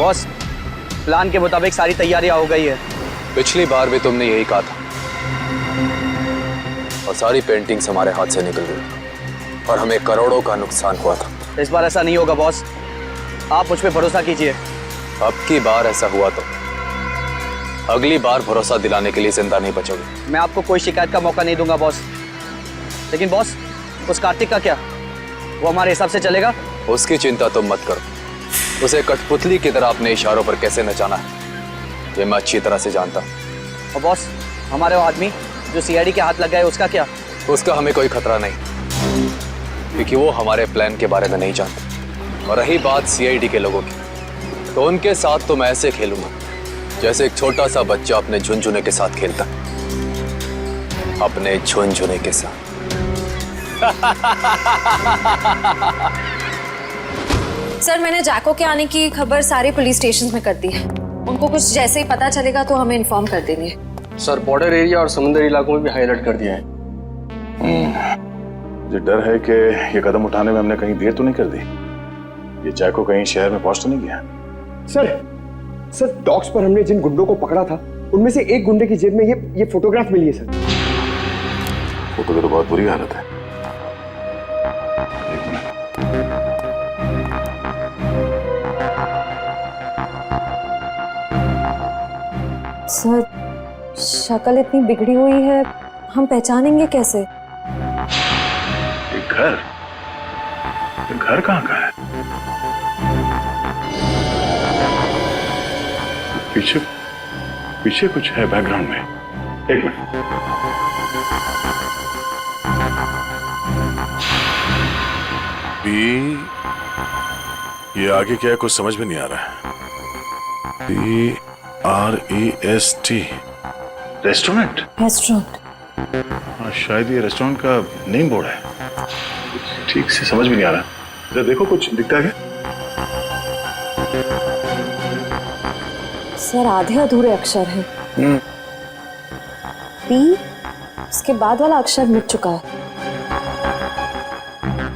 Boss, plan के मुताबिक सारी तैयारियां हो गई है। पिछली बार भी तुमने यही कहा था और सारी पेंटिंग्स हमारे हाथ से निकल गई और हमें करोड़ों का नुकसान हुआ था। इस बार ऐसा नहीं होगा बॉस, आप मुझ पे भरोसा कीजिए। अब की बार ऐसा हुआ तो अगली बार भरोसा दिलाने के लिए जिंदा नहीं बचोगे। मैं आपको कोई शिकायत का मौका नहीं दूंगा बॉस। लेकिन बॉस, उस कार्तिक का क्या? वो हमारे हिसाब से चलेगा? उसकी चिंता तुम मत करो। उसे कठपुतली की तरह अपने इशारों पर कैसे नचाना है ये मैं अच्छी तरह से जानता हूँ। और बॉस, हमारे वो आदमी जो सीआईडी के हाथ लग गया है, उसका क्या? उसका हमें कोई खतरा नहीं, क्योंकि वो हमारे प्लान के बारे में नहीं जानते। और रही बात सीआईडी के लोगों की, तो उनके साथ तो मैं ऐसे खेलूंगा जैसे एक छोटा सा बच्चा अपने झुनझुने के साथ खेलता, अपने झुनझुने के साथ। सर, मैंने जैको के आने की खबर सारे पुलिस स्टेशन में कर दी है। उनको कुछ जैसे ही पता चलेगा तो हमें इन्फॉर्म कर देंगे। सर, बॉर्डर एरिया और समुद्री इलाकों में भी हाई अलर्ट कर दिया है। मुझे डर है कि ये कदम उठाने में हमने कहीं देर तो नहीं कर दी। ये जैको कहीं शहर में पहुंच तो नहीं गया? सर डॉक्स पर हमने जिन गुंडों को पकड़ा था उनमें से एक गुंडे की जेब में ये फोटोग्राफ मिली है सर। फोटो की तो बहुत बुरी हालत है। एक मिनट। सर, शक्ल इतनी बिगड़ी हुई है, हम पहचानेंगे कैसे? एक घर? ये घर कहाँ का है? पीछे पीछे कुछ है बैकग्राउंड में। एक मिनट। ये आगे क्या है कुछ समझ में नहीं आ रहा है। PREST restaurant. हाँ, शायद ये रेस्टोरेंट का नेम बोर्ड है। ठीक से समझ में नहीं आ रहा। जरा देखो कुछ दिखता है क्या? सर, आधे अधूरे अक्षर हैं। पी, उसके बाद वाला अक्षर मिट चुका है,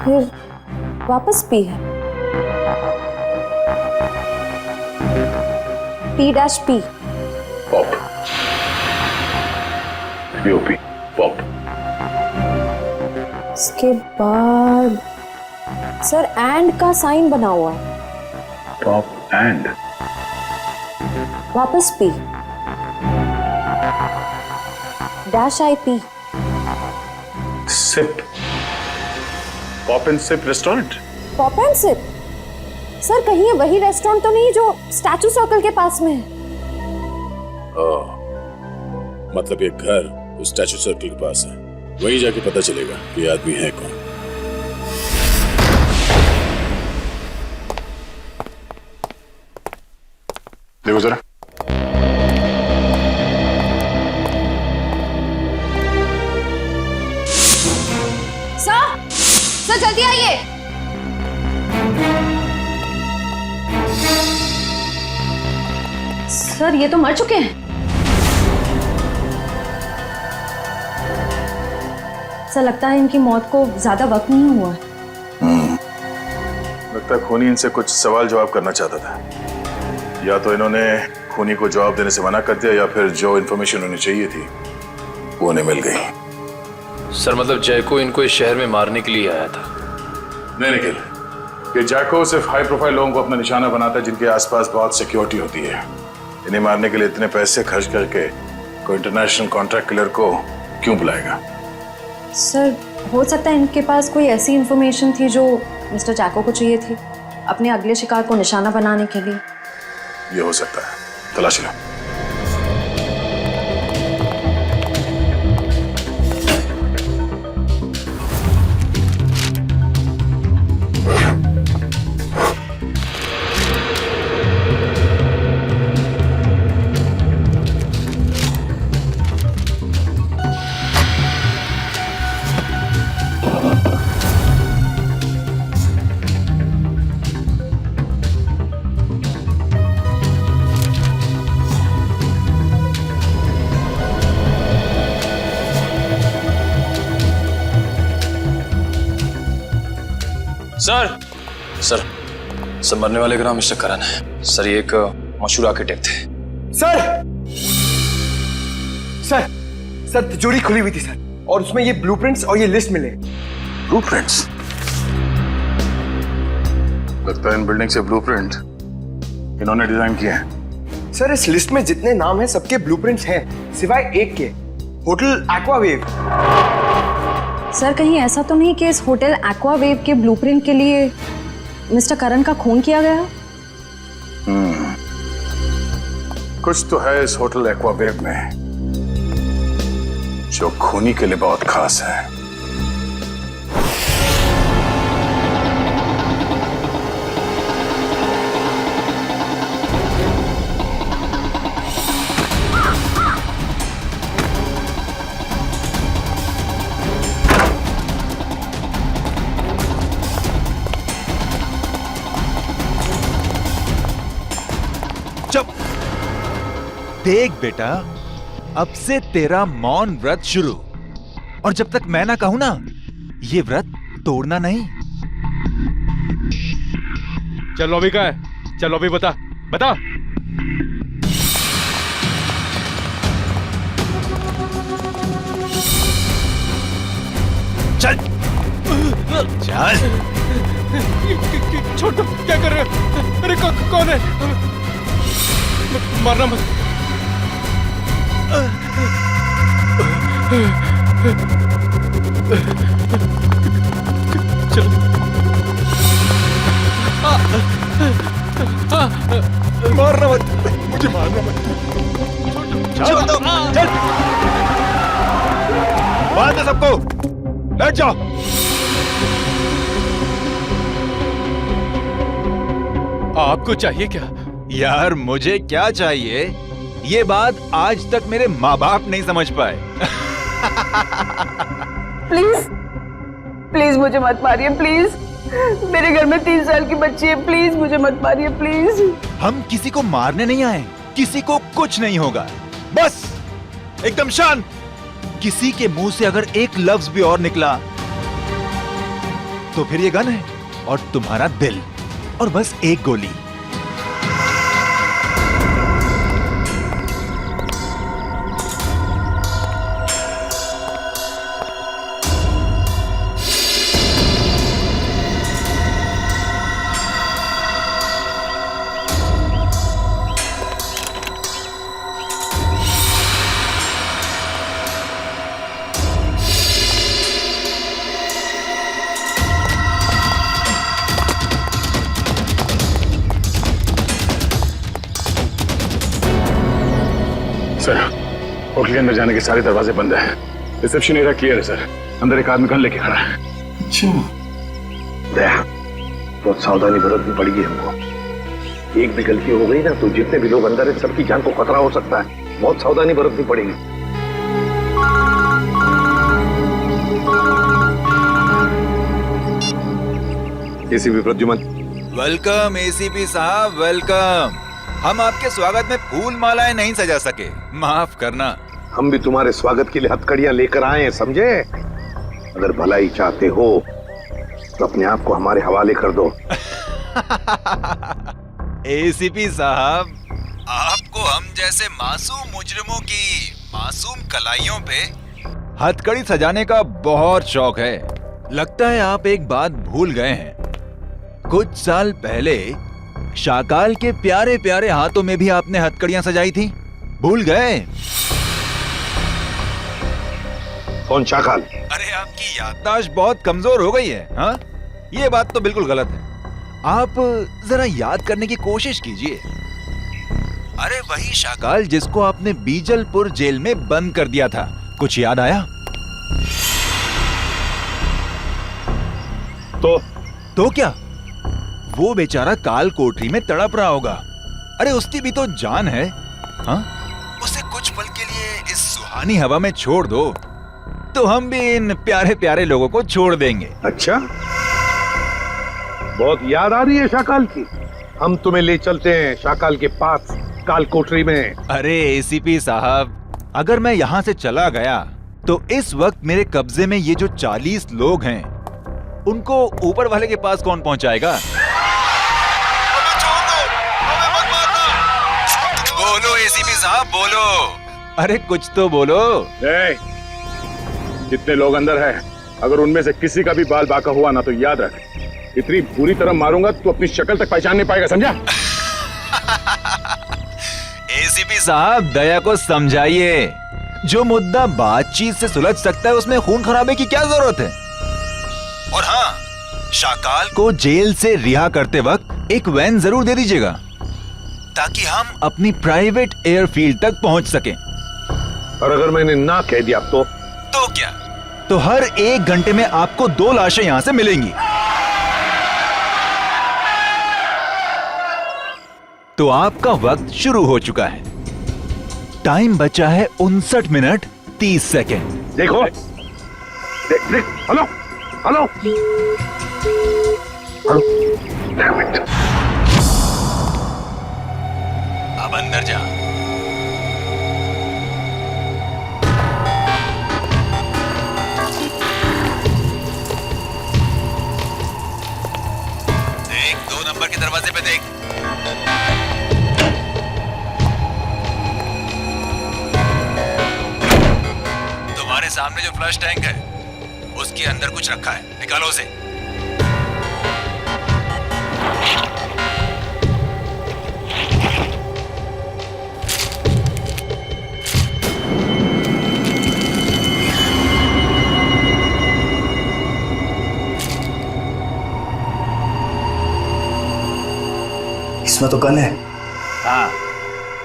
फिर वापस पी है। P-P। पॉप। POP pop. उसके बाद सर एंड का साइन बना हुआ है। Pop and. वापस P. -IP। Sip. Pop and sip restaurant. Pop and sip. Sir, कहीं ये वही रेस्टोरेंट तो नहीं जो स्टैचू सर्कल के पास में है? मतलब ये घर उस स्टैचू सर्कल के पास है। वहीं जाके पता चलेगा कि ये आदमी है कौन। देखो जरा। सर जल्दी आइए। सर, ये तो मर चुके हैं। सर, लगता है इनकी मौत को ज्यादा वक्त नहीं हुआ है। लगता है खूनी इनसे कुछ सवाल जवाब करना चाहता था। या तो इन्होंने खूनी को जवाब देने से मना कर दिया या फिर जो इन्फॉर्मेशन उन्हें चाहिए थी वो उन्हें मिल गई। सर, मतलब जैको इनको इस शहर में मारने के लिए आया था? नहीं निखिल, ये जैको सिर्फ हाई प्रोफाइल लोगों को अपना निशाना बनाता है जिनके आसपास बहुत सिक्योरिटी होती है। इन्हें मारने के लिए इतने पैसे खर्च करके कोई इंटरनेशनल कॉन्ट्रैक्ट किलर को क्यों बुलाएगा? सर, हो सकता है इनके पास कोई ऐसी इंफॉर्मेशन थी जो मिस्टर जैको को चाहिए थी अपने अगले शिकार को निशाना बनाने के लिए। ये हो सकता है, तलाशी लो। सर, सर, सर मरने वाले का नाम मिस्टर करण है। सर ये एक मशहूर आर्किटेक्ट थे। सर सर सर तिजोरी खुली हुई थी सर, और उसमें ये ब्लूप्रिंट्स और ये लिस्ट मिले। ब्लूप्रिंट्स? लगता है इन बिल्डिंग से ब्लूप्रिंट इन्होंने डिजाइन किए हैं। सर इस लिस्ट में जितने नाम हैं सबके ब्लूप्रिंट्स हैं सिवाय एक के, होटल एक्वावेव। सर कहीं ऐसा तो नहीं कि इस होटल एक्वावेव के ब्लूप्रिंट के लिए मिस्टर करण का खून किया गया? कुछ तो है इस होटल एक्वावेव में जो खूनी के लिए बहुत खास है। देख बेटा, अब से तेरा मौन व्रत शुरू, और जब तक मैं ना कहूं ना, ये व्रत तोड़ना नहीं। चलो अभी क्या है? चलो अभी बता बता। चल चल। छोड़ दो, क्या कर रहे हो? अरे कौन है? मारना मत। चलो मारना मत, मुझे मारना मत। चल चल, बांध दे सबको, बैठ जाओ। आपको चाहिए क्या? यार मुझे क्या चाहिए, ये बात आज तक मेरे माँ बाप नहीं समझ पाए। प्लीज प्लीज मुझे मत मारिए, प्लीज। मेरे घर में 3 साल की बच्ची है, प्लीज मुझे मत मारिए, प्लीज। हम किसी को मारने नहीं आए, किसी को कुछ नहीं होगा, बस एकदम शांत। किसी के मुंह से अगर एक लफ्ज भी और निकला तो फिर ये गन है और तुम्हारा दिल, और बस एक गोली। सर होटल के अंदर जाने के सारे दरवाजे बंद हैं। रिसेप्शन एरिया क्लियर है सर। अंदर एक आदमी गन लेके खड़ा है। अच्छा दया, बहुत सावधानी बरतनी पड़ेगी हमको। एक भी गलती हो गई ना तो जितने भी लोग अंदर है सबकी जान को खतरा हो सकता है। बहुत सावधानी बरतनी पड़ेगी। एसीपी प्रद्युमन। वेलकम एसीपी साहब, वेलकम। हम आपके स्वागत में फूल मालाएं नहीं सजा सके, माफ करना। हम भी तुम्हारे स्वागत के लिए हथकड़ियां लेकर आए हैं, समझे? अगर भलाई चाहते हो तो अपने आप को हमारे हवाले कर दो। एसीपी साहब, आपको हम जैसे मासूम मुजरिमों की मासूम कलाइयों पे हथकड़ी सजाने का बहुत शौक है। लगता है आप एक बात भूल गए हैं। कुछ साल पहले शाकाल के प्यारे प्यारे हाथों में भी आपने हथकड़ियां सजाई थी, भूल गए? कौन शाकाल? अरे आपकी याददाश्त बहुत कमजोर हो गई है। हाँ, ये बात तो बिल्कुल गलत है। आप जरा याद करने की कोशिश कीजिए। अरे वही शाकाल जिसको आपने बीजलपुर जेल में बंद कर दिया था, कुछ याद आया? तो क्या? वो बेचारा काल कोठरी में तड़प रहा होगा। अरे उसकी भी तो जान है। हाँ, उसे कुछ पल के लिए इस सुहानी हवा में छोड़ दो तो हम भी इन प्यारे प्यारे लोगों को छोड़ देंगे। अच्छा, बहुत याद आ रही है शाकाल की। हम तुम्हें ले चलते हैं शाकाल के पास काल कोठरी में। अरे एसीपी साहब, अगर मैं यहाँ से चला गया तो इस वक्त मेरे कब्जे में ये जो 40 लोग हैं उनको ऊपर वाले के पास कौन पहुंचाएगा? एसीपी साहब बोलो। अरे कुछ तो बोलो। जितने लोग अंदर हैं, अगर उनमें से किसी का भी बाल बाका हुआ ना तो याद रख, इतनी बुरी तरह मारूंगा तो अपनी शक्ल तक पहचान नहीं पाएगा, समझा? एसीपी साहब दया को समझाइए, जो मुद्दा बातचीत से सुलझ सकता है उसमें खून खराबे की क्या जरूरत है। और हाँ, शाकाल को जेल से रिहा करते वक्त एक वैन जरूर दे दीजिएगा ताकि हम अपनी प्राइवेट एयरफील्ड तक पहुंच सकें। और अगर मैंने ना कह दिया तो क्या? तो हर 1 घंटे में आपको 2 लाशें यहां से मिलेंगी। तो आपका वक्त शुरू हो चुका है। टाइम बचा है 59 मिनट 30 सेकेंड। देखो, देख, hello hello hello, damn it. अब अंदर जा। देख, 2 नंबर के दरवाजे पे देख। तुम्हारे सामने जो फ्लश टैंक है उसके अंदर कुछ रखा है, निकालो उसे। इसमें तो गन है। हाँ,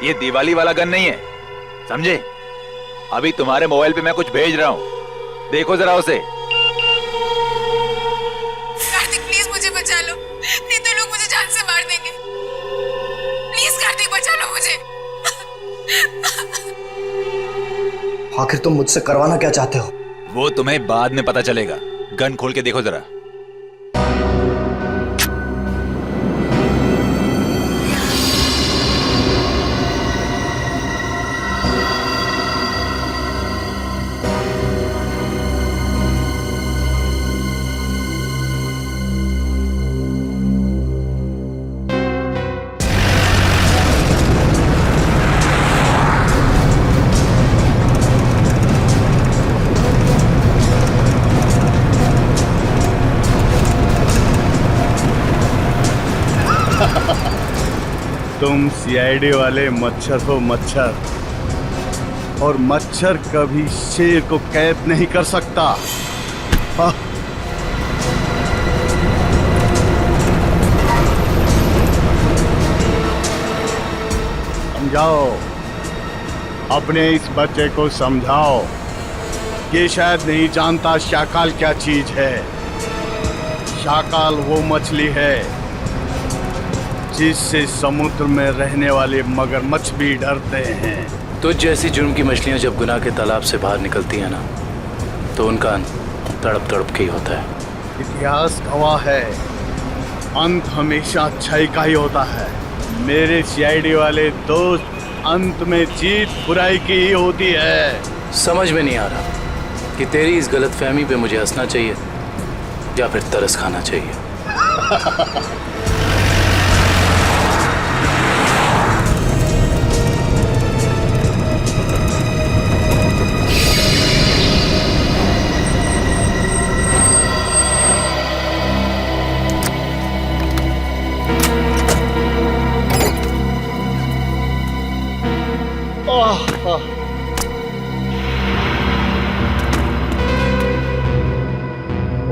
ये दिवाली वाला गन नहीं है, समझे? अभी तुम्हारे मोबाइल पे मैं कुछ भेज रहा हूँ, देखो जरा उसे। कार्तिक प्लीज मुझे बचा लो, नहीं तो लोग मुझे जान से मार देंगे। प्लीज कार्तिक बचा लो मुझे। आखिर तुम मुझसे करवाना क्या चाहते हो? वो तुम्हें बाद में पता चलेगा। गन खोल के देखो जरा। तुम सीआईडी वाले मच्छर हो मच्छर, और मच्छर कभी शेर को कैद नहीं कर सकता। समझाओ, अपने इस बच्चे को समझाओ। ये शायद नहीं जानता शाकाल क्या चीज है। शाकाल वो मछली है जिससे समुद्र में रहने वाले मगरमच्छ भी डरते हैं। तो जैसी जुर्म की मछलियां जब गुनाह के तालाब से बाहर निकलती हैं ना, तो उनका अंत तड़प तड़प के ही होता है। इतिहास गवाह है, अंत हमेशा अच्छाई का ही होता है। मेरे सीआईडी वाले दोस्त, अंत में जीत बुराई की ही होती है। समझ में नहीं आ रहा कि तेरी इस गलतफहमी पे मुझे हंसना चाहिए या फिर तरस खाना चाहिए।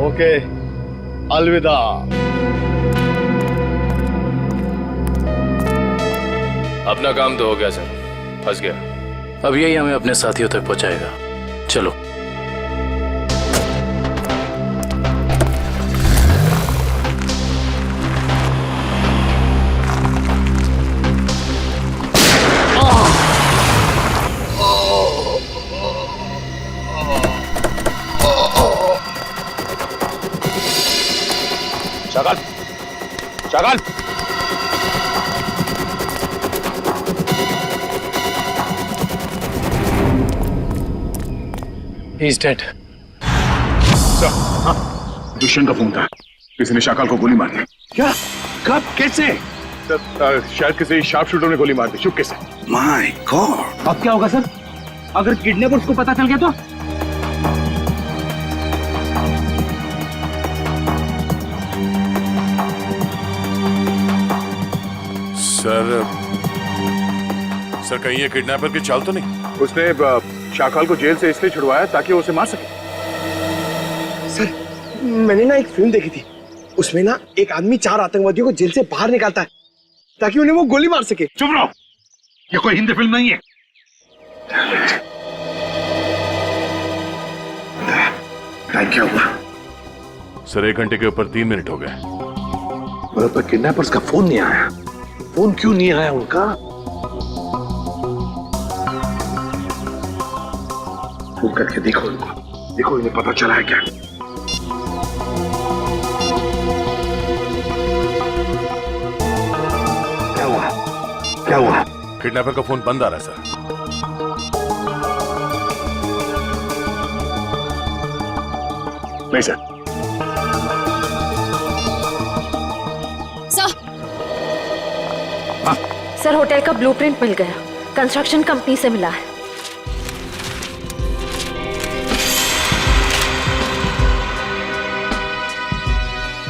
ओके, अलविदा। अपना काम तो हो गया सर, फंस गया। अब यही हमें अपने साथियों तक पहुंचाएगा। चलो। Shakaal, Shakaal, He's dead. दुष्यंत का फोन था। किसी ने शाकाल को गोली मार दी। क्या? कब? कैसे? शायद किसी शार्प शूटर ने गोली मार दी। चुपके से। My God! अब क्या होगा सर? अगर किडनैपर्स को पता चल गया तो? सर कहीं ये किडनैपर की चाल तो नहीं? उसने शाकाल को जेल से इसलिए छुड़वाया ताकि वो उसे मार सके। सर मैंने ना एक फिल्म देखी थी, उसमें ना एक आदमी 4 आतंकवादियों को जेल से बाहर निकालता है ताकि उन्हें वो गोली मार सके। चुप रहो, ये कोई हिंदी फिल्म नहीं है। क्या हुआ? सर 1 घंटे के ऊपर 3 मिनट हो गए। पर किडनैपर्स का फोन नहीं आया। फोन क्यों नहीं आया उनका? फोन करके देखो इनको, देखो इन्हें पता चला है क्या? क्या हुआ? क्या हुआ? किडनैपर का फोन बंद आ रहा है सर। नहीं सर। सर होटल का ब्लूप्रिंट मिल गया, कंस्ट्रक्शन कंपनी से मिला है।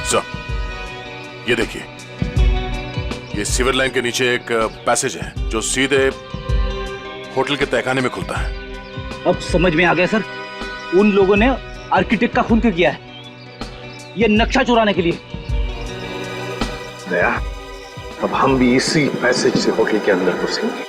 सर ये देखिए, ये सीवर लाइन के नीचे एक पैसेज है जो सीधे होटल के तहखाने में खुलता है। अब समझ में आ गया सर, उन लोगों ने आर्किटेक्ट का खून क्यों किया है? ये नक्शा चुराने के लिए। दया, अब हम भी इसी पैसेज से होटल के अंदर घुसेंगे।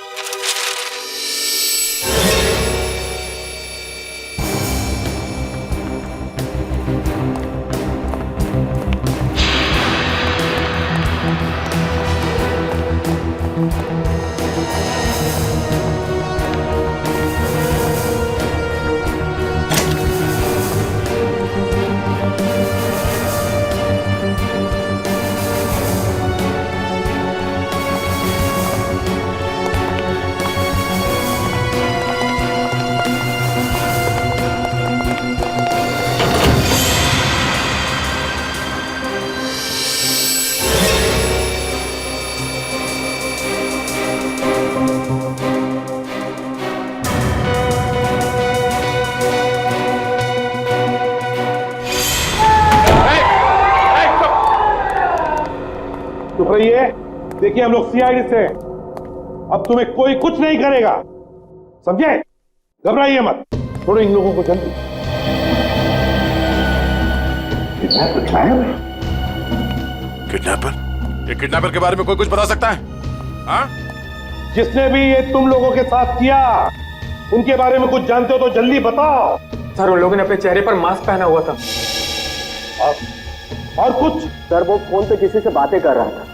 रहिए, देखिए हम लोग सीआईडी से, अब तुम्हें कोई कुछ नहीं करेगा, समझे? घबराइए मत, छोड़ो इन लोगों को जल्दी। किडनैपर? ये किडनैपर के बारे में कोई कुछ बता सकता है? हाँ? जिसने भी ये तुम लोगों के साथ किया, उनके बारे में कुछ जानते हो तो जल्दी बताओ। सर उन लोगों ने अपने चेहरे पर मास्क पहना हुआ था। और कुछ? सर वो फोन पे किसी से बातें कर रहा था।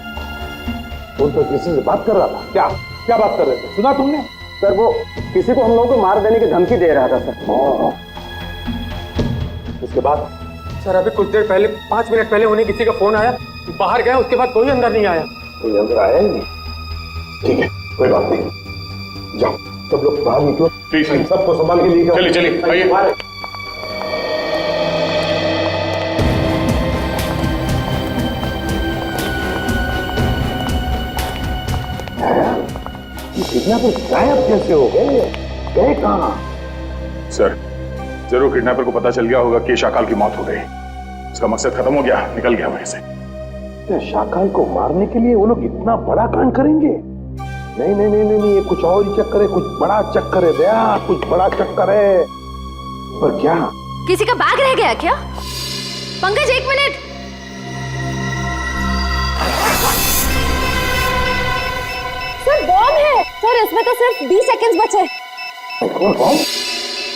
फोन पे किसी से बात कर रहा था? क्या क्या बात कर रहे थे, सुना तुमने? सर वो किसी को हम लोगों को मार देने की धमकी दे रहा था सर। उसके बाद? सर अभी कुछ देर पहले, 5 मिनट पहले उन्हें किसी का फोन आया, बाहर गया, उसके बाद कोई अंदर नहीं आया। कोई अंदर आया ही नहीं? ठीक है, कोई बात नहीं, जाओ सब लोग बाहर निकलो, प्लीज सबको संभाल के लिए। चलिए चलिए आइए। किडनैपर गायब कैसे हो गए? गए कहाँ? सर जरूर किडनैपर को पता चल गया होगा कि शाकाल की मौत हो गई, उसका मकसद खत्म हो गया, निकल गया वहीं से। शाकाल को मारने के लिए वो लोग इतना बड़ा कांड करेंगे? नहीं नहीं नहीं नहीं, ये कुछ और ही चक्कर है, कुछ बड़ा चक्कर है दया, कुछ बड़ा चक्कर है। पर क्या? किसी का बैग रह गया क्या? पंकज 1 मिनट। सर बॉम्ब है सर, इसमें तो सिर्फ 20 सेकंड्स बचे। कौन बॉम्ब?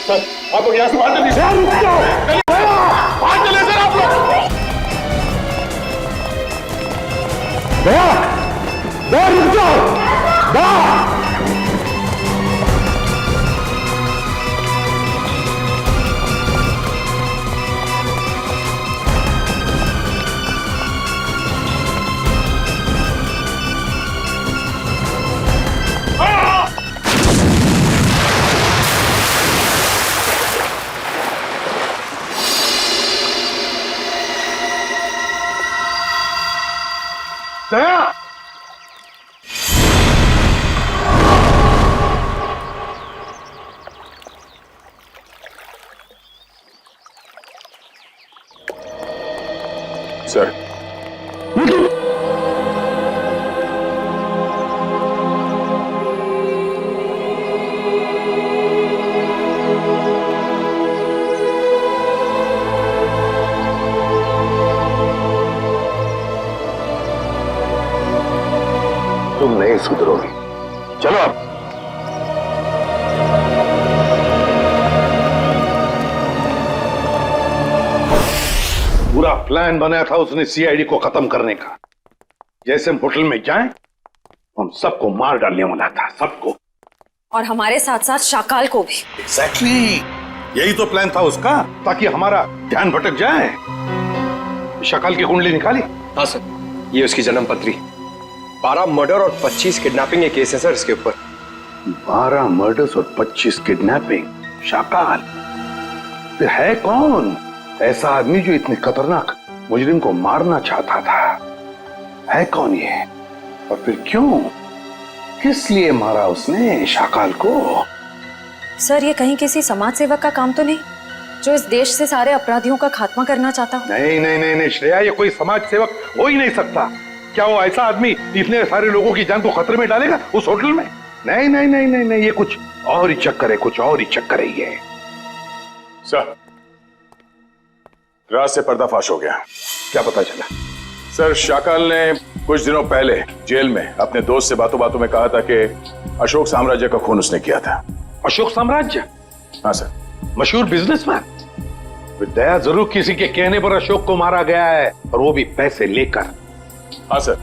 सर आप लोग यहाँ से बाहर चलिए। सर रुक जाओ, बाहर चलिए सर आप लोग। दया, दया रुक जाओ, दया। दया तुम नहीं सुधरोगे। चलो अब। पूरा प्लान बनाया था उसने सीआईडी को खत्म करने का। जैसे हम होटल में जाएं, हम सबको मार डालने वाला था, सबको। और हमारे साथ साथ शाकाल को भी। एग्जैक्टली, यही तो प्लान था उसका, ताकि हमारा ध्यान भटक जाए। शाकाल की कुंडली निकाली? हाँ सर, ये उसकी जन्म पत्री। 12 मर्डर और 25 किडनैपिंग के केस है सर इसके ऊपर। 12 मर्डर्स और 25 किडनैपिंग। शाकाल फिर है कौन ऐसा आदमी जो इतने खतरनाक मुजरिम को मारना चाहता था? है कौन ये, और फिर क्यों, किस लिए मारा उसने शाकाल को? सर, ये कहीं किसी समाज सेवक का काम तो नहीं जो इस देश से सारे अपराधियों का खात्मा करना चाहता हो? नहीं नहीं नहीं नहीं श्रेया, ये कोई समाज सेवक हो ही नहीं सकता। क्या वो ऐसा आदमी इतने सारे लोगों की जान को खतरे में डालेगा उस होटल में? नहीं नहीं नहीं नहीं नहीं, ये कुछ और ही चक्कर है, कुछ और ही चक्कर है ये। सर, रात से पर्दाफाश हो गया। क्या पता चला? सर, शाकाल ने कुछ दिनों पहले जेल में अपने दोस्त से बातों बातों में कहा था कि अशोक साम्राज्य का खून उसने किया था। अशोक साम्राज्य? हाँ सर। मशहूर बिजनेसमैन। दया जरूर किसी के कहने पर अशोक को मारा गया है, और वो भी पैसे लेकर। हाँ सर।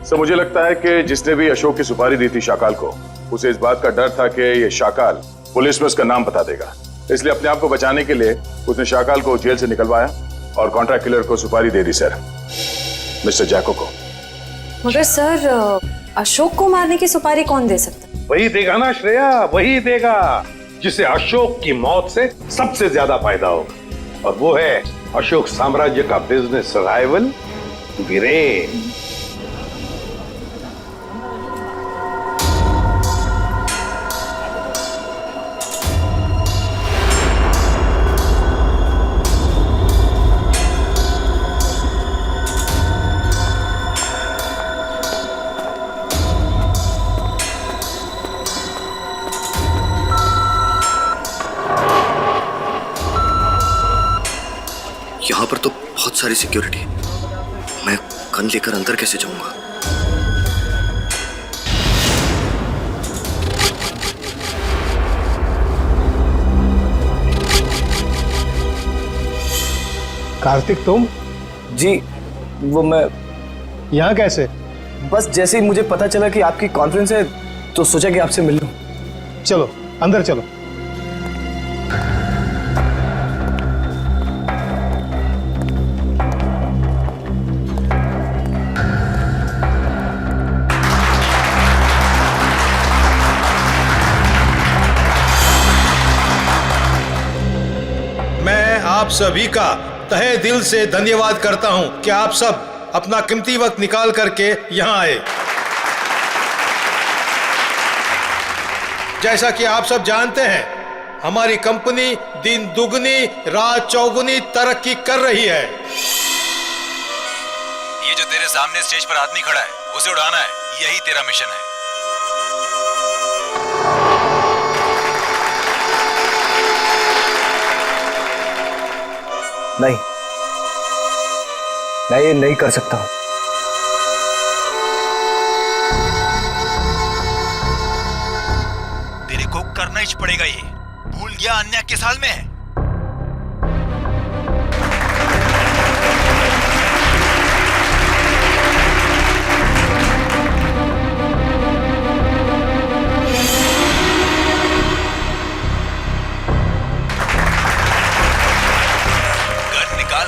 सर, मुझे लगता है कि जिसने भी अशोक की सुपारी दी थी शाकाल को, उसे इस बात का डर था कि ये शाकाल पुलिस में उसका नाम बता देगा, इसलिए अपने आप को बचाने के लिए उसने शाकाल को जेल से निकलवाया और कॉन्ट्रैक्ट किलर को सुपारी दे दी सर, मिस्टर जैको को। मगर सर, अशोक को मारने की सुपारी कौन दे सकता? वही देगा ना श्रेया, वही देगा जिसे अशोक की मौत से सबसे ज्यादा फायदा होगा, और वो है अशोक साम्राज्य का बिजनेस राइवल वीरेन। यहाँ पर तो बहुत सारी सिक्योरिटी है, मैं गन लेकर अंदर कैसे जाऊंगा? कार्तिक, तुम? जी, वो मैं यहाँ कैसे? बस जैसे ही मुझे पता चला कि आपकी कॉन्फ्रेंस है तो सोचा कि आपसे मिल लूं। चलो अंदर चलो। आप सभी का तहे दिल से धन्यवाद करता हूं कि आप सब अपना कीमती वक्त निकाल करके यहां आए। जैसा कि आप सब जानते हैं, हमारी कंपनी दिन दुगनी रात चौगुनी तरक्की कर रही है। ये जो तेरे सामने स्टेज पर आदमी खड़ा है, उसे उड़ाना है, यही तेरा मिशन है। नहीं, मैं ये नहीं कर सकता हूं। तेरे को करना ही पड़ेगा, ये भूल गया अन्य के साल में है।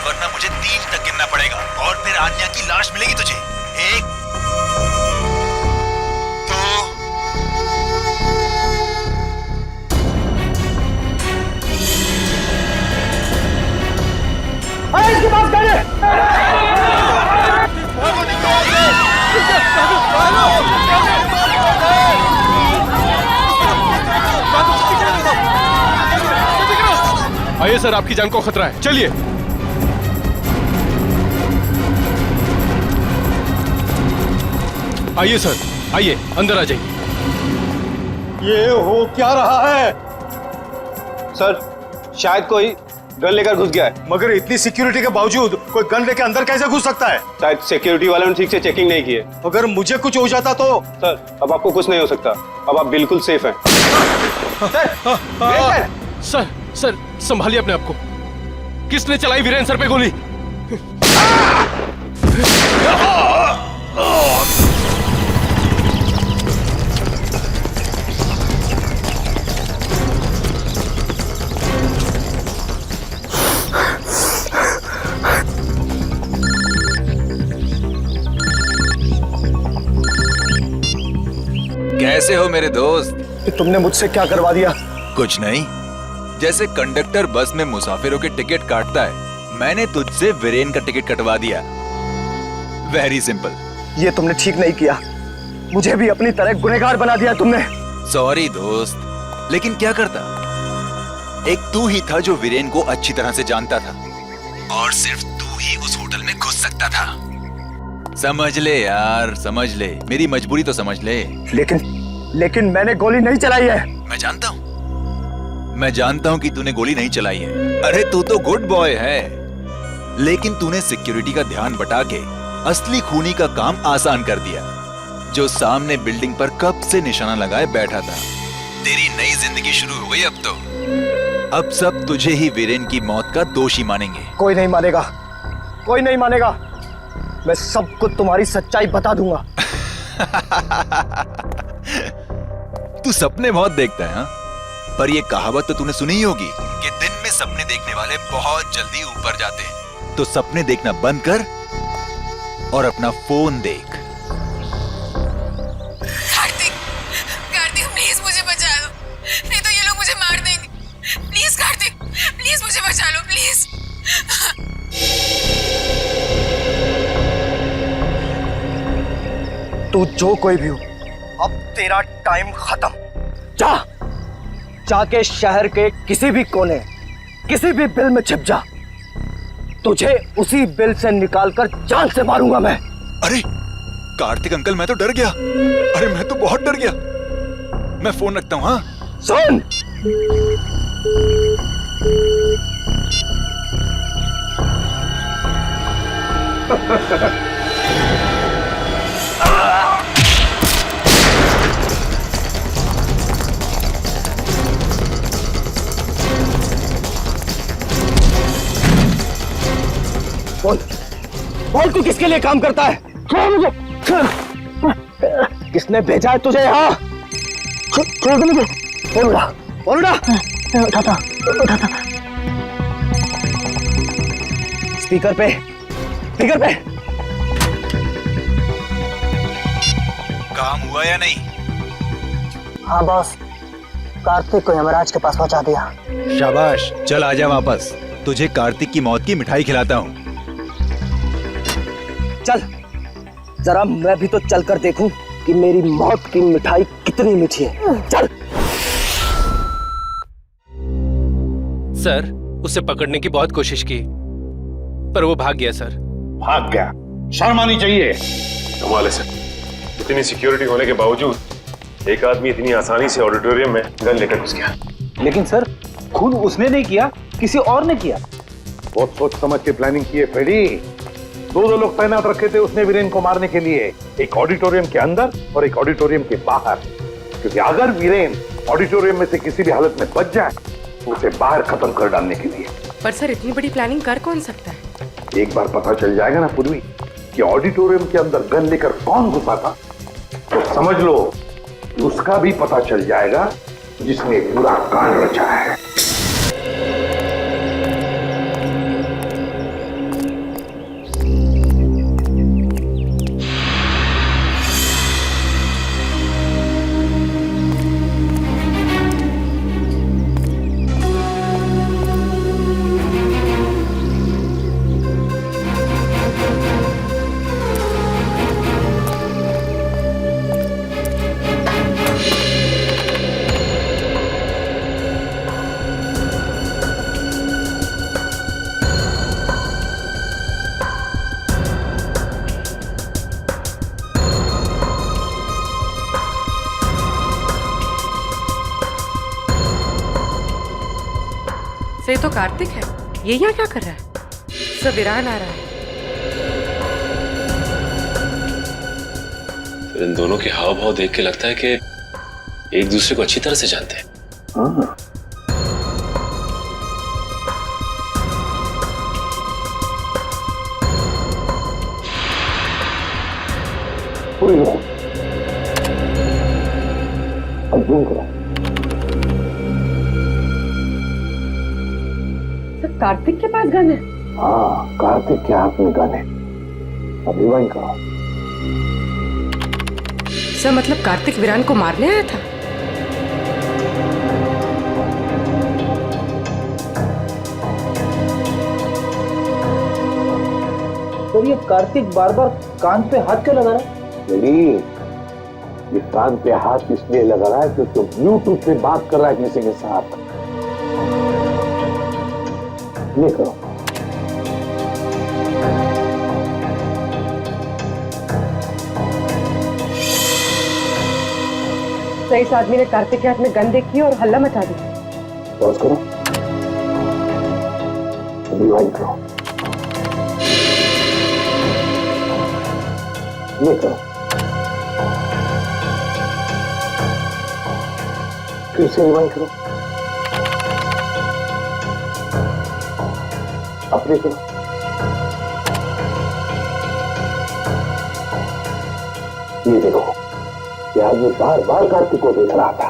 वरना मुझे 3 तक गिनना पड़ेगा और फिर आन्या की लाश मिलेगी तुझे। 1 2 इसके पास गाड़ी। आइए सर, आपकी जान को खतरा है, चलिए। आइए सर, आइए अंदर आ जाइए। ये हो क्या रहा है? सर, शायद कोई गन लेकर घुस गया है। मगर इतनी सिक्योरिटी के बावजूद कोई गन लेके अंदर कैसे घुस सकता है? शायद सिक्योरिटी वालों ने ठीक से चेकिंग नहीं की है। अगर मुझे कुछ हो जाता तो? सर अब आपको कुछ नहीं हो सकता, अब आप बिल्कुल सेफ हैं। सर सर संभालिए अपने आप को। किसने चलाई वीरेन सर पे गोली? कैसे हो मेरे दोस्त? तुमने मुझसे क्या करवा दिया? कुछ नहीं, जैसे कंडक्टर बस में मुसाफिरों के टिकट काटता है, मैंने तुझसे वीरेन का टिकट कटवा दिया। Very simple. ये तुमने ठीक नहीं किया, मुझे भी अपनी तरह गुनहगार बना दिया तुमने। सॉरी दोस्त, लेकिन क्या करता? एक तू ही था जो वीरेन को अच्छी तरह से जानता था, और सिर्फ तू ही उस होटल में घुस सकता था। समझ ले यार, समझ ले, मेरी मजबूरी तो समझ ले। लेकिन मैंने गोली नहीं चलाई है। मैं जानता हूं कि तूने गोली नहीं चलाई है। अरे तू तो गुड बॉय है, लेकिन तूने सिक्योरिटी का ध्यान बटा के असली खूनी का काम आसान कर दिया, जो सामने बिल्डिंग पर कब से निशाना लगाए बैठा था। तेरी नई जिंदगी शुरू हो गई अब तो। अब सब तुझे ही वीरेन की मौत का दोषी मानेंगे। कोई नहीं मानेगा, कोई नहीं मानेगा। मैं सबको तुम्हारी सच्चाई बता दूंगा। तू सपने बहुत देखता है, हाँ? पर ये कहावत तो तूने सुनी ही होगी कि दिन में सपने देखने वाले बहुत जल्दी ऊपर जाते हैं। तो सपने देखना बंद कर और अपना फोन देख। कार्तिक, कार्तिक प्लीज मुझे बचा लो, नहीं तो ये लोग मुझे मार देंगे। प्लीज कार्तिक, प्लीज मुझे बचा लो, प्लीज। तू जो कोई भी हो, अब तेरा टाइम खत्म। जाके शहर के किसी भी कोने, किसी भी बिल में छिप जा। तुझे उसी बिल से निकालकर जान से मारूंगा मैं। अरे कार्तिक अंकल, मैं तो डर गया। अरे मैं तो बहुत डर गया। मैं फोन रखता हूँ। हाँ सुन, बोल तू किसके लिए काम करता है? मुझे किसने भेजा है तुझे यहाँ? बोल उठा। स्पीकर पे काम हुआ या नहीं? हाँ बॉस, कार्तिक को यमराज के पास पहुंचा दिया। शाबाश, चल आजा वापस। तुझे कार्तिक की मौत की मिठाई खिलाता हूँ। चल, जरा मैं भी तो चल कर देखूं कि मेरी मौत की मिठाई कितनी मीठी है। चल। सर, उसे पकड़ने की बहुत कोशिश की, पर वो भाग गया सर। भाग गया? शर्म आनी चाहिए। कमाल है सर, इतनी सिक्योरिटी होने के बावजूद एक आदमी इतनी आसानी से ऑडिटोरियम में गन लेकर घुस गया। लेकिन सर, खून उसने नहीं किया, किसी और ने किया। बहुत सोच समझ के प्लानिंग की है फ्रेडी। दो लोग तैनात रखे थे उसने वीरेन को मारने के लिए, एक ऑडिटोरियम के अंदर और एक ऑडिटोरियम के बाहर। क्योंकि अगर वीरेन ऑडिटोरियम में से किसी भी हालत में बच जाए तो उसे बाहर खत्म कर डालने के लिए। पर सर, इतनी बड़ी प्लानिंग कर कौन सकता है? एक बार पता चल जाएगा ना पूर्वी कि ऑडिटोरियम के अंदर गन लेकर कौन घुसा था, तो समझ लो उसका भी पता चल जाएगा जिसने पूरा कांड रचा है। ये तो कार्तिक है। ये यहाँ क्या कर रहा है? सब वीरान आ रहा है। फिर इन दोनों के हाव भाव देख के लगता है कि एक दूसरे को अच्छी तरह से जानते हैं। हाँ। कार्तिक के पास गन है? हाँ, कार्तिक के हाथ में गन है। अभी वही करो। सर मतलब कार्तिक वीरान को मारने आया था? सर ये कार्तिक बार बार कान पे हाथ क्यों लगा रहा है? ये कान पे हाथ इसलिए लगा रहा है क्योंकि ब्लूटूथ पे बात कर रहा है किसी के साथ। ये करो। सर इस आदमी ने कार्तिक के हाथ में गन देखी और हल्ला मचा दिया। पॉज करो। रिवाइंड करो। ये करो। फिर से रिवाइंड करो। अपने करो। ये देखो, ये आदमी बार बार कार्तिक को देख रहा था।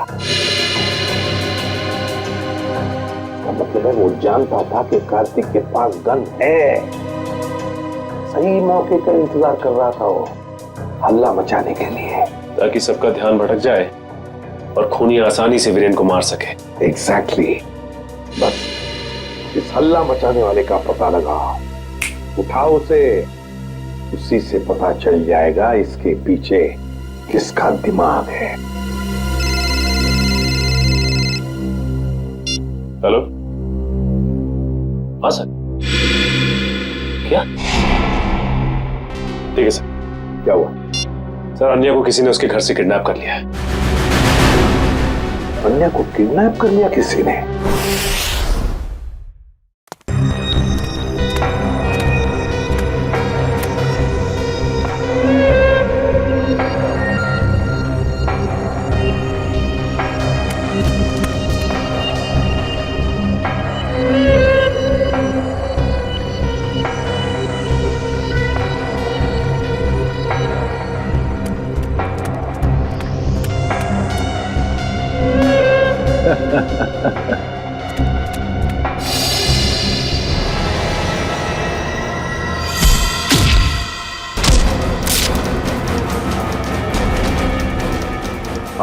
मतलब है वो जानता था कि कार्तिक के पास गन है। सही मौके का इंतजार कर रहा था वो, हल्ला मचाने के लिए, ताकि सबका ध्यान भटक जाए और खूनी आसानी से वीरेन को मार सके। एग्जैक्टली। बस इस हल्ला मचाने वाले का पता लगाओ, उठाओ उसे, उसी से पता चल जाएगा इसके पीछे किसका दिमाग है। हेलो, हाँ सर। क्या? ठीक है सर। क्या हुआ? सर अन्या को किसी ने उसके घर से किडनैप कर लिया है। अन्या को किडनैप कर लिया किसी ने?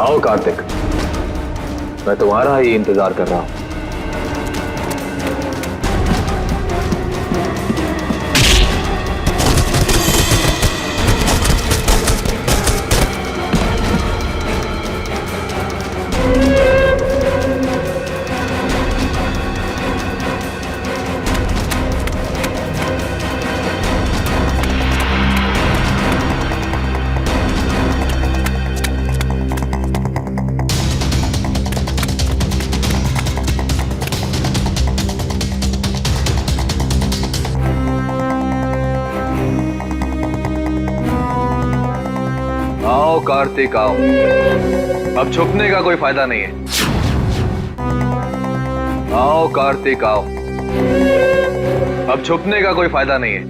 आओ कार्तिक, मैं तुम्हारा ही इंतजार कर रहा हूं। आओ कार्तिक आओ, अब छुपने का कोई फायदा नहीं है। आओ कार्तिक आओ, अब छुपने का कोई फायदा नहीं है।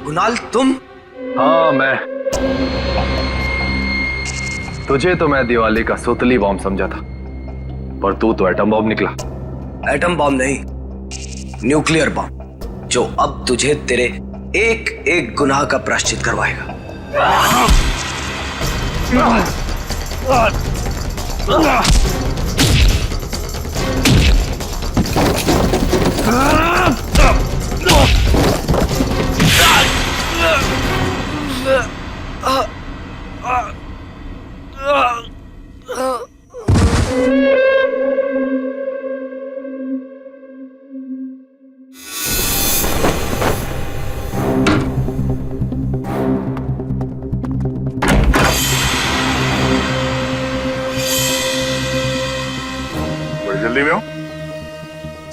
कुणाल तुम? हाँ मैं। तुझे तो मैं दिवाली का सुतली बॉम्ब समझा था, पर तू तो एटम बॉम्ब निकला। एटम बॉम्ब नहीं, न्यूक्लियर बॉम्ब, जो अब तुझे तेरे एक एक गुनाह का प्रायश्चित करवाएगा।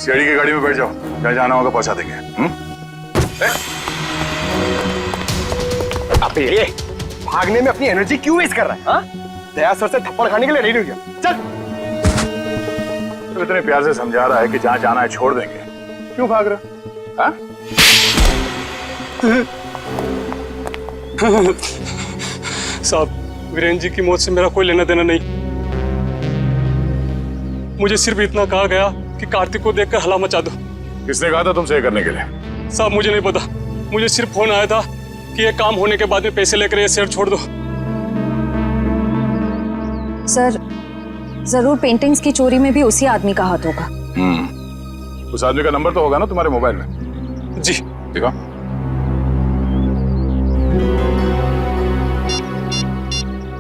सीआईडी की गाड़ी में बैठ जाओ, जहाँ जाना होगा पहुंचा देंगे। अब ये भागने में अपनी एनर्जी क्यों वेस्ट कर रहा है? हाँ? दया सर से थप्पड़ खाने के लिए रेडी हो गया। चल। तो इतने प्यार से समझा रहा है कि जहाँ जाना है छोड़ देंगे, क्यों भाग रहा? हाँ? साहब, वीरेंद्र जी की मौत से मेरा कोई लेना देना नहीं। मुझे सिर्फ इतना कहा गया कि कार्तिक को देखकर हल्ला मचा दो। किसने कहा था तुमसे ये करने के लिए? साहब मुझे नहीं पता, मुझे सिर्फ फोन आया था कि ये काम होने के बाद में पैसे लेकर ये शहर छोड़ दो। सर, जरूर पेंटिंग्स की चोरी में भी उसी आदमी का हाथ होगा। उस आदमी का नंबर तो होगा ना तुम्हारे मोबाइल में? जी। देखो।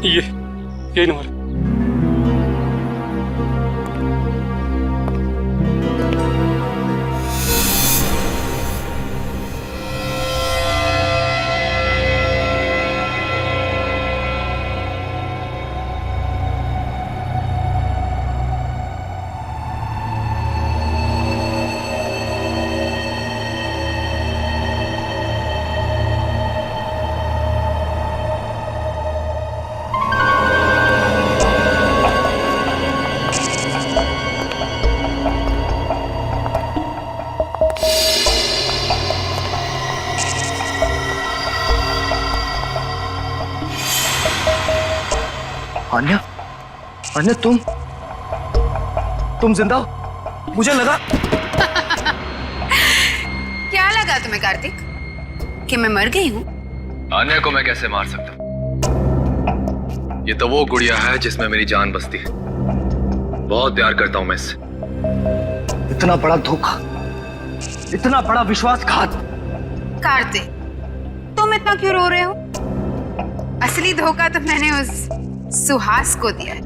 यही नंबर। अन्या, अन्या तुम जिंदा हो? मुझे लगा। क्या लगा तुम्हें कार्तिक कि मैं मर गई हूँ? आन्या को मैं कैसे मार सकता हूँ? ये तो वो गुड़िया है जिसमें मेरी जान बसती है। बहुत प्यार करता हूँ मैं इससे। इतना बड़ा धोखा, इतना बड़ा विश्वासघात। कार्तिक, तुम इतना क्यों रो रहे हो? असली धोखा तो मैंने उस सुहास को दिया है।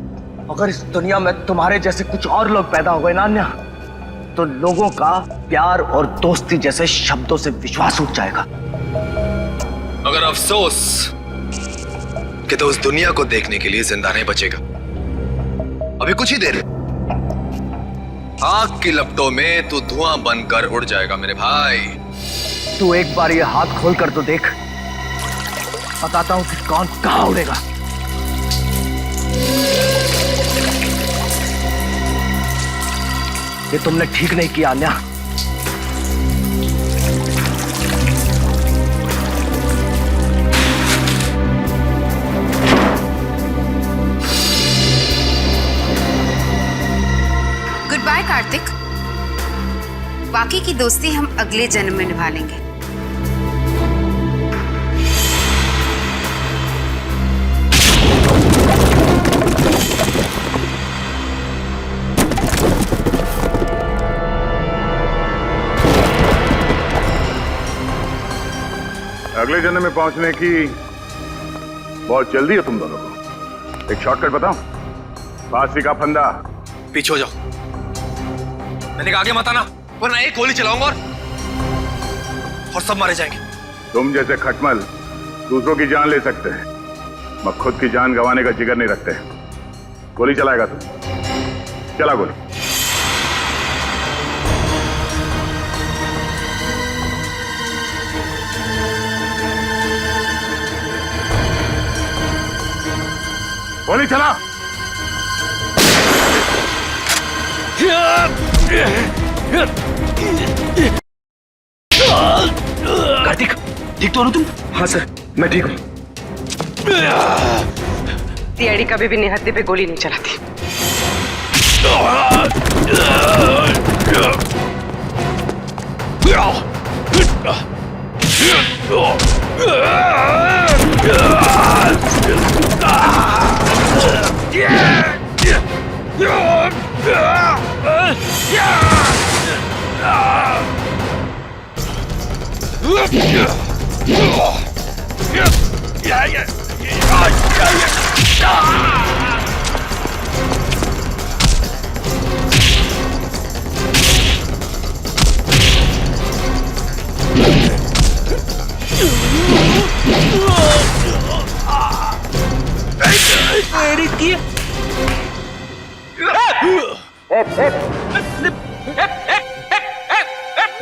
अगर इस दुनिया में तुम्हारे जैसे कुछ और लोग पैदा हो गए ना अन्या, तो लोगों का प्यार और दोस्ती जैसे शब्दों से विश्वास उठ जाएगा। अगर अफसोस कि तो उस दुनिया को देखने के लिए जिंदा नहीं बचेगा। अभी कुछ ही देर आग की लपटों में तू धुआं बनकर उड़ जाएगा मेरे भाई। तू एक बार ये हाथ खोल कर तो देख, बताता हूं कि कौन कहां उड़ेगा। ये तुमने ठीक नहीं किया अन्या। Good bye Kartik. बाकी की दोस्ती हम अगले जन्म में निभा लेंगे। अगले जन्म में पहुंचने की बहुत जल्दी है तुम दोनों को। एक शॉर्टकट बताऊं? फांसी का फंदा। पीछे हो जाओ। मैंने कहा आगे मत आना, वरना एक गोली चलाऊंगा और सब मारे जाएंगे। तुम जैसे खटमल दूसरों की जान ले सकते हैं, मगर खुद की जान गंवाने का जिगर नहीं रखते। गोली चलाएगा तू? चला गोली। गोली चला। कार्तिक, ठीक तो हो ना तुम? हाँ सर, मैं ठीक हूँ। सीआईडी कभी भी निहत्थे पे गोली नहीं चलाती।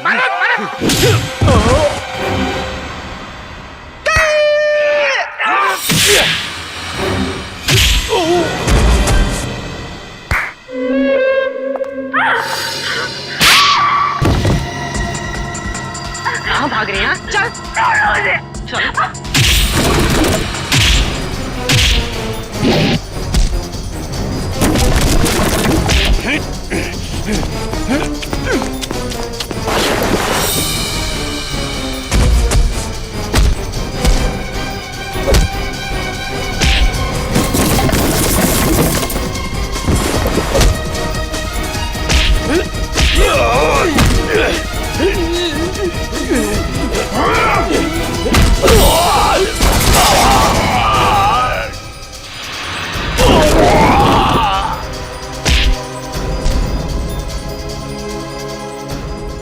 कहाँ भाग रही हैं? चल चल।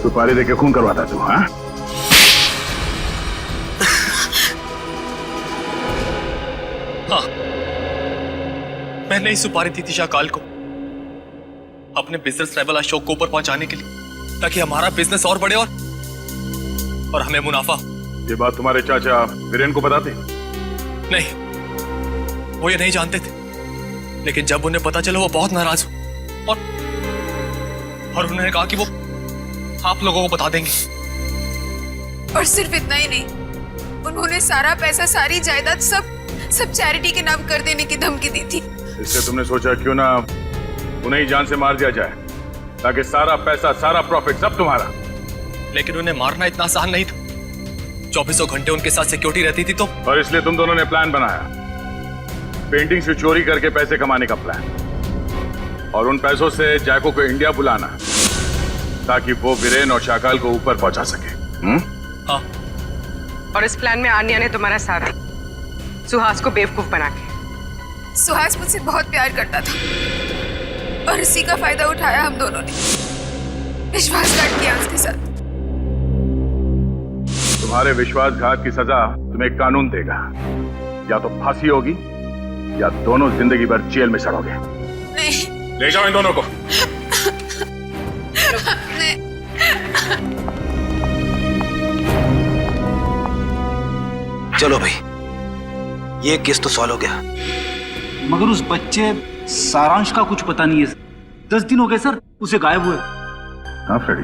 सुपारी देके खून करवाता तू, हाँ? हाँ, मैंने ही सुपारी दी थी शाकाल को अपने बिजनेस ट्रैवल अशोक को ऊपर पहुंचाने के लिए, ताकि हमारा बिजनेस और बढ़े और हमें मुनाफा। ये बात तुम्हारे चाचा वीरेन को पता थी? नहीं, वो ये नहीं जानते थे, लेकिन जब उन्हें पता चला वो बहुत नाराज हुए और उन्होंने कहा कि वो आप लोगों को बता देंगे। और सिर्फ इतना ही नहीं, उन्होंने सारा पैसा, सारी जायदाद सब चैरिटी के नाम कर देने की धमकी दी थी। इससे तुमने सोचा क्यों ना उन्हें ही जान से मार दिया जाए, ताकि सारा पैसा, सारा प्रॉफिट सब तुम्हारा। लेकिन उन्हें मारना इतना आसान नहीं था। 24 घंटे उनके साथ सिक्योरिटी रहती थी तो। और इसलिए तुम दोनों ने प्लान बनाया, पेंटिंग से चोरी करके पैसे कमाने का प्लान, और उन पैसों से जैको को इंडिया बुलाना ताकि वो वीरेन और शाकाल को ऊपर पहुंचा सके। हाँ। और इस प्लान में आन्या ने तुम्हारा साथ दिया, सुहास को बेवकूफ बना के। सुहास मुझसे बहुत प्यार करता था और इसी का फायदा उठाया हम दोनों ने, विश्वासघात किया उसके साथ। तुम्हारे विश्वासघात की सजा तुम्हें कानून देगा, या तो फांसी होगी या दोनों जिंदगी भर जेल में सड़ोगे। नहीं। ले जाओ इन दोनों को। चलो भाई, ये केस तो सॉल्व हो गया। मगर उस बच्चे सारांश का कुछ पता नहीं है। 10 दिन हो गए सर उसे गायब हुए। हाँ फ्रेडी,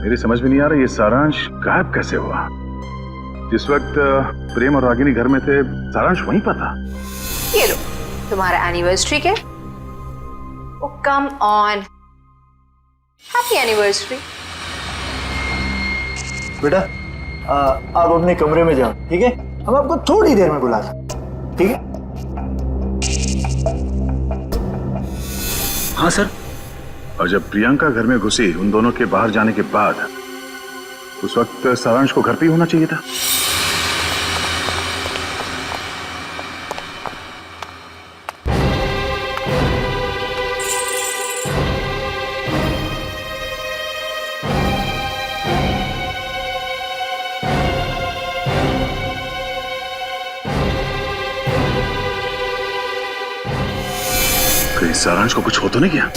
मेरी समझ में नहीं आ रहा ये सारांश गायब कैसे हुआ। जिस वक्त प्रेम और रागिनी घर में थे, सारांश वहीं पर था। ये लो तुम्हारा एनिवर्सरी के। ओ कम ऑन, हैप्पी एनिवर्सरी। बेटा आप अपने कमरे में जाओ, ठीक है? हम आपको थोड़ी देर में बुला सकते, ठीक है? हाँ सर। और जब प्रियंका घर में घुसी उन दोनों के बाहर जाने के बाद, उस वक्त सारांश को घर पे ही होना चाहिए था। कहीं सारांश को कुछ हो तो नहीं गया?